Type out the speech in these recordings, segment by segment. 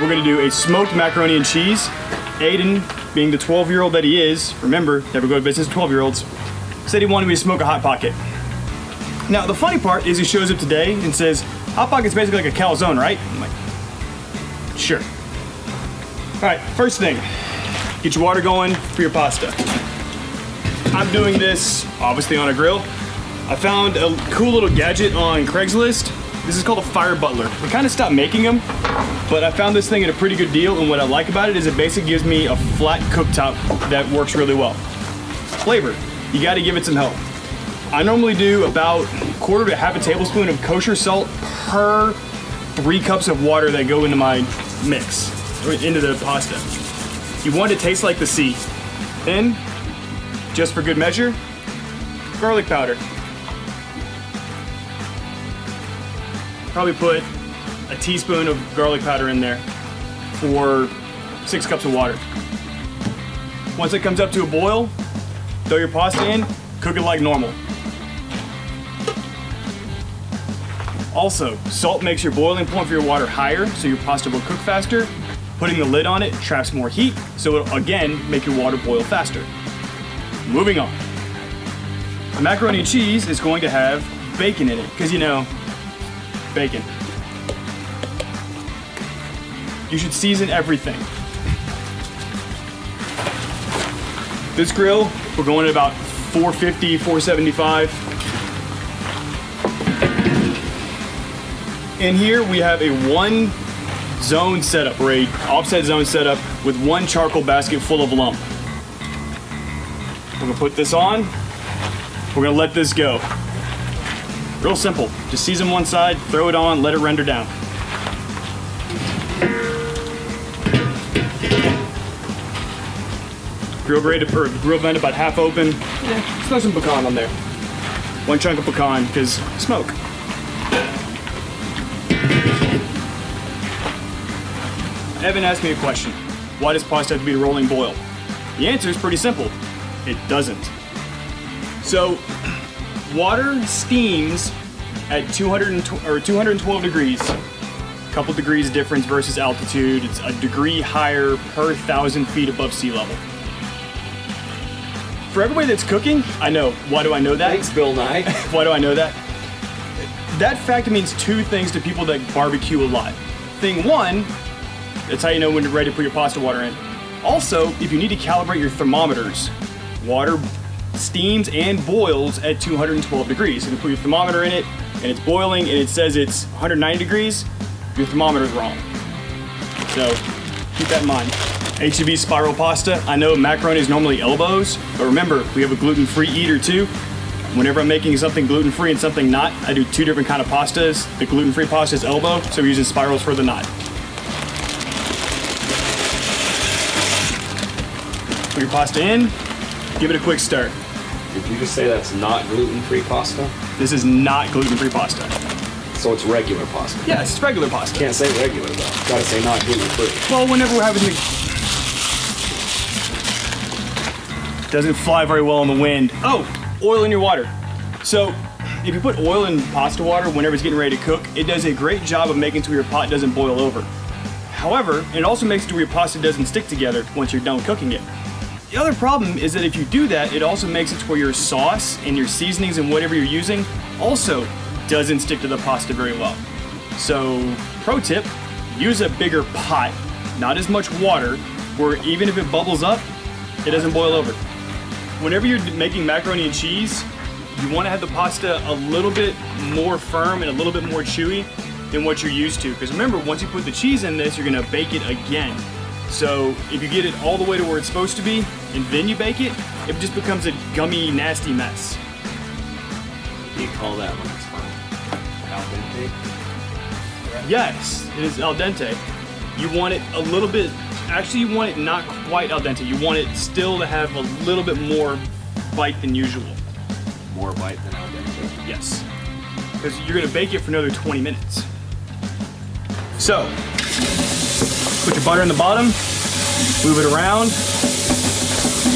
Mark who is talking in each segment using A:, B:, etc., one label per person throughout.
A: we're gonna do a smoked macaroni and cheese. Aiden, being the 12-year-old that he is, remember, never go to business with 12-year-olds, said he wanted me to smoke a HotPocket. Now, the funny part is he shows up today and says, HotPocket's basically like a calzone, right? I'm like, sure. All right, first thing, get your water going for your pasta. I'm doing this, obviously, on a grill. I found a cool little gadget on Craigslist. This is called a fire butler. We kind of stopped making them, but I found this thing at a pretty good deal, and what I like about it is it basically gives me a flat cooktop that works really well. Flavor, you gotta give it some help. I normally do about 1/4 to 1/2 tablespoon of kosher salt per 3 cups of water that go into my mix, or into the pasta. You want it to taste like the sea. Then, just for good measure, garlic powder. Probably put a teaspoon of garlic powder in there for 6 cups of water. Once it comes up to a boil, throw your pasta in, cook it like normal. Also, salt makes your boiling point for your water higher, so your pasta will cook faster. Putting the lid on it traps more heat, so it'll again make your water boil faster. Moving on. The macaroni and cheese is going to have bacon in it, because you know, bacon. You should season everything. This grill, we're going at about 450, 475. In here, we have a 1 zone setup, or a offset zone setup with 1 charcoal basket full of lump. We're gonna put this on. We're gonna let this go. Real simple. Just season one side, throw it on, let it render down. Grill vent about half open. Yeah, throw some pecan on there. 1 chunk of pecan, because smoke. Evan asked me a question. Why does pasta have to be a rolling boil? The answer is pretty simple. It doesn't. So, water steams at 212 degrees. A couple degrees difference versus altitude. It's a degree higher per 1,000 feet above sea level. For everybody that's cooking, I know. Why do I know that?
B: Thanks, Bill Nye.
A: Why do I know that? That fact means 2 things to people that barbecue a lot. Thing 1, that's how you know when you're ready to put your pasta water in. Also, if you need to calibrate your thermometers, water steams and boils at 212 degrees. If you put your thermometer in it and it's boiling and it says it's 190 degrees, your thermometer's wrong. So keep that in mind. HEB spiral pasta, I know macaroni is normally elbows, but remember, we have a gluten-free eater too. Whenever I'm making something gluten-free and something not, I do 2 different kind of pastas. The gluten-free pasta is elbow, so we're using spirals for the not. Put your pasta in, give it a quick stir.
B: Did you just say that's not gluten-free pasta?
A: This is not gluten-free pasta.
B: So it's regular pasta?
A: Yes, it's regular pasta.
B: Can't say regular though. Gotta say not gluten-free.
A: Well, whenever we're having doesn't fly very well in the wind. Oh, oil in your water. So, if you put oil in pasta water whenever it's getting ready to cook, it does a great job of making it to where your pot doesn't boil over. However, it also makes it to where your pasta doesn't stick together once you're done cooking it. The other problem is that if you do that, it also makes it to where your sauce and your seasonings and whatever you're using also doesn't stick to the pasta very well. So, pro tip, use a bigger pot, not as much water, where even if it bubbles up, it doesn't boil over. Whenever you're making macaroni and cheese, you want to have the pasta a little bit more firm and a little bit more chewy than what you're used to. Because remember, once you put the cheese in this, you're gonna bake it again. So if you get it all the way to where it's supposed to be, and then you bake it, it just becomes a gummy, nasty mess.
B: You call that when it's firm? Al dente?
A: Yes, it is al dente. You want it a little bit, actually you want it not quite al dente. You want it still to have a little bit more bite than usual.
B: More bite than al dente?
A: Yes, because you're gonna bake it for another 20 minutes. So, put your butter in the bottom, move it around.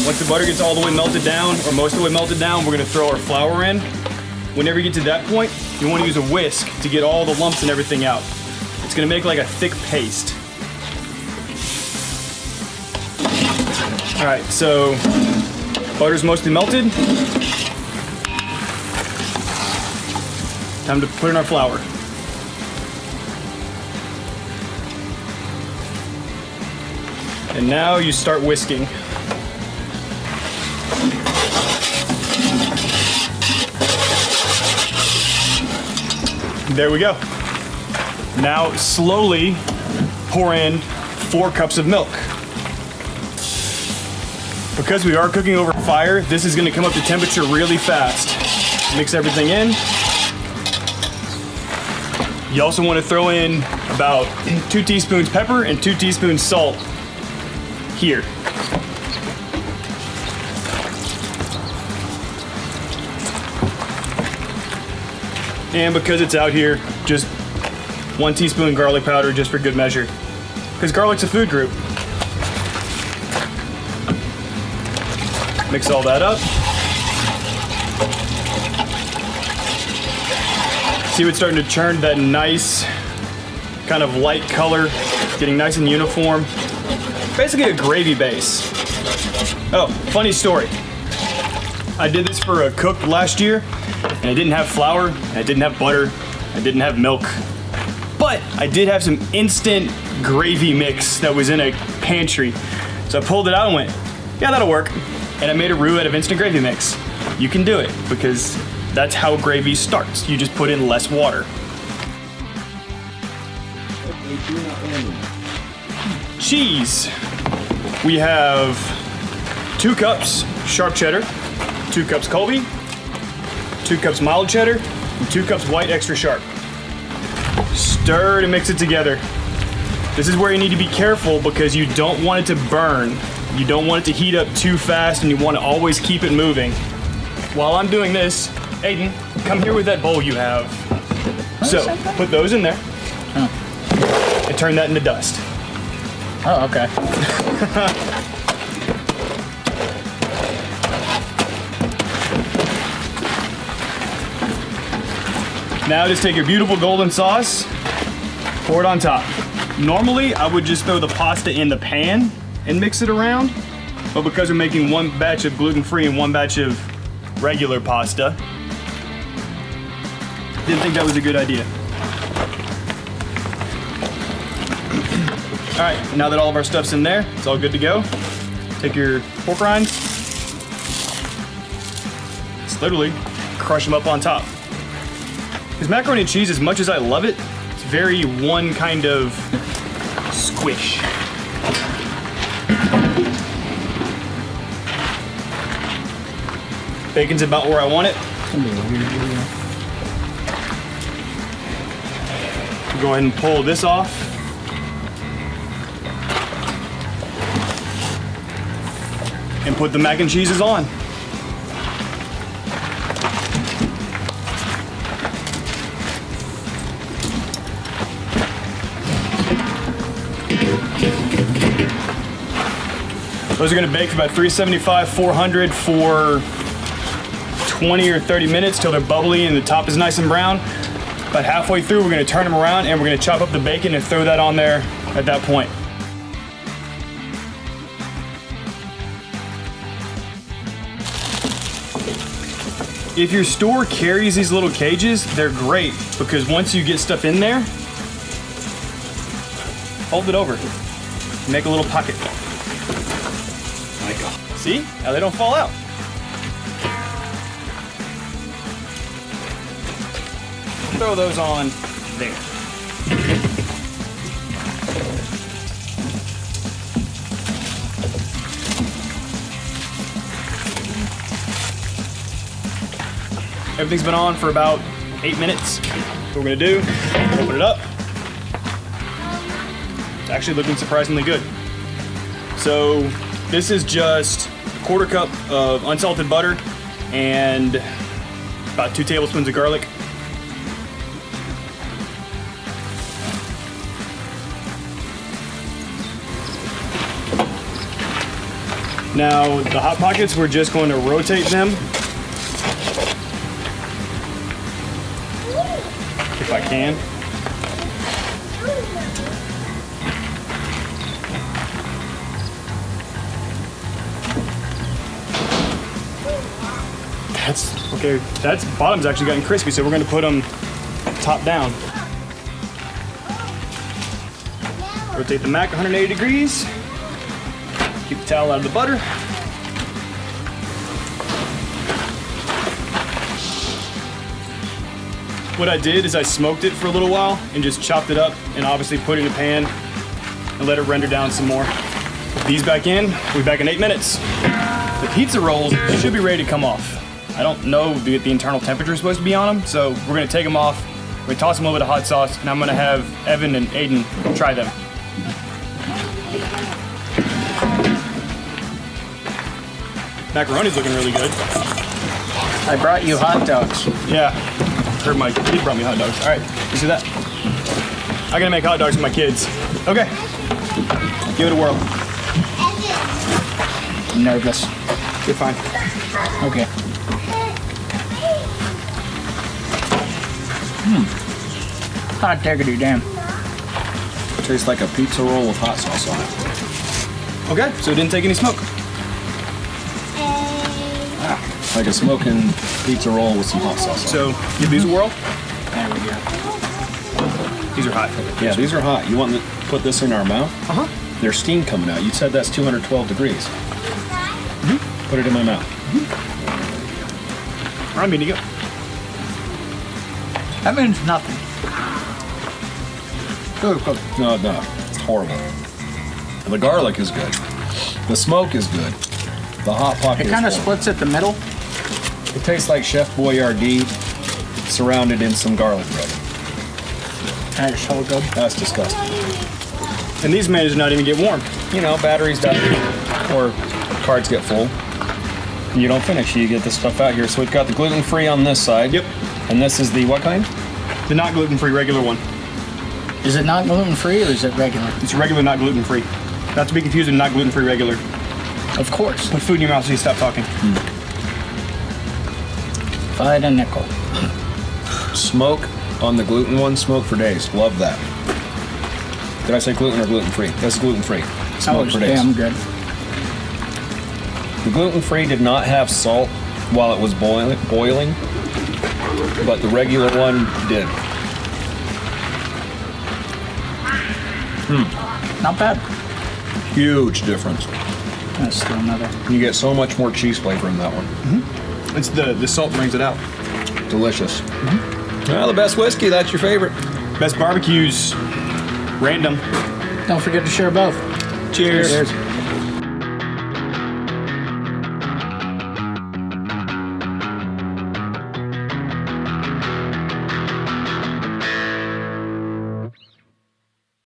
A: Once the butter gets all the way melted down, or most of the way melted down, we're gonna throw our flour in. Whenever you get to that point, you wanna use a whisk to get all the lumps and everything out. It's gonna make like a thick paste. All right, so butter's mostly melted. Time to put in our flour. And now you start whisking. There we go. Now slowly pour in 4 cups of milk. Because we are cooking over fire, this is going to come up to temperature really fast. Mix everything in. You also want to throw in about 2 teaspoons pepper and 2 teaspoons salt here. And because it's out here, just 1 teaspoon garlic powder just for good measure. Because garlic's a food group. Mix all that up. See what's starting to turn that nice kind of light color, getting nice and uniform. Basically a gravy base. Oh, funny story. I did this for a cook last year, and I didn't have flour, and I didn't have butter, I didn't have milk, but I did have some instant gravy mix that was in a pantry. So I pulled it out and went, yeah, that'll work. And I made a roux out of instant gravy mix. You can do it because that's how gravy starts. You just put in less water. Cheese. We have 2 cups sharp cheddar, 2 cups Colby, 2 cups mild cheddar, and 2 cups white extra sharp. Stir to mix it together. This is where you need to be careful because you don't want it to burn. You don't want it to heat up too fast, and you want to always keep it moving. While I'm doing this, Aiden, come here with that bowl you have. So, put those in there. And turn that into dust.
C: Oh, okay.
A: Now just take your beautiful golden sauce, pour it on top. Normally, I would just throw the pasta in the pan and mix it around, but because we're making 1 batch of gluten-free and 1 batch of regular pasta, didn't think that was a good idea. All right, now that all of our stuff's in there, it's all good to go. Take your pork rinds, just literally crush them up on top. Because macaroni and cheese, as much as I love it, it's very one kind of squish. Bacon's about where I want it. Go ahead and pull this off. And put the mac and cheeses on. Those are gonna bake for about 375, 400 for 20 or 30 minutes till they're bubbly and the top is nice and brown. About halfway through, we're gonna turn them around and we're gonna chop up the bacon and throw that on there at that point. If your store carries these little cages, they're great because once you get stuff in there, fold it over, make a little pocket. See? Now they don't fall out. Throw those on there. Everything's been on for about 8 minutes. What we're gonna do, open it up. It's actually looking surprisingly good. So this is just a 1/4 cup of unsalted butter and about 2 tablespoons of garlic. Now the Hotpockets, we're just going to rotate them. If I can. That's okay. That's bottom's actually gotten crispy, so we're gonna put them top down. Rotate the mac 180 degrees. Keep the towel out of the butter. What I did is I smoked it for a little while and just chopped it up and obviously put it in a pan and let it render down some more. Put these back in. We'll be back in 8 minutes. The pizza rolls should be ready to come off. I don't know the internal temperature is supposed to be on them, so we're gonna take them off. We're gonna toss them over to hot sauce, and I'm gonna have Evan and Aiden try them. Macaroni's looking really good.
C: I brought you hot dogs.
A: Yeah, heard my kid brought me hot dogs. All right, you see that? I'm gonna make hot dogs for my kids. Okay, give it a whirl.
C: I'm nervous.
A: You're fine.
C: Okay. Hot diggity damn.
B: Tastes like a pizza roll with hot sauce on it.
A: Okay, so it didn't take any smoke.
B: Like a smoking pizza roll with some hot sauce on
A: So give these a whirl.
C: There we go.
A: These are hot.
B: it. Yeah, these are hot. You want to put this in our mouth?
A: Uh-huh.
B: There's steam coming out. You said that's 212 degrees. Put it in my mouth.
A: I'm mean to go.
C: That means nothing. Good, good.
B: No, it's horrible. The garlic is good. The smoke is good. The hot pocket
C: It kind of
B: is
C: splits at the middle.
B: It tastes like Chef Boyardee surrounded in some garlic bread.
C: That is so good.
B: That's disgusting.
A: And these managed to not even get warm.
B: You know, batteries die or cards get full. You don't finish. You get this stuff out here. So we've got the gluten-free on this side.
A: Yep.
B: And this is the what kind?
A: The not gluten-free regular one.
C: Is it not gluten-free or is it regular?
A: It's regular, not gluten-free. Not to be confused with not gluten-free regular.
C: Of course.
A: Put food in your mouth so you stop talking.
C: If I had a nickel.
B: Smoke on the gluten one. Smoke for days. Love that. Did I say gluten or gluten-free? That's gluten-free. Smoke for days.
C: Damn good.
B: The gluten-free did not have salt while it was boiling, but the regular one did.
C: Not bad.
B: Huge difference.
C: Let's do another.
B: You get so much more cheese flavor in that one.
A: It's the salt brings it out.
B: Delicious. Well, the best whiskey, that's your favorite.
A: Best barbecues. Random.
C: Don't forget to share both.
A: Cheers.
C: Cheers.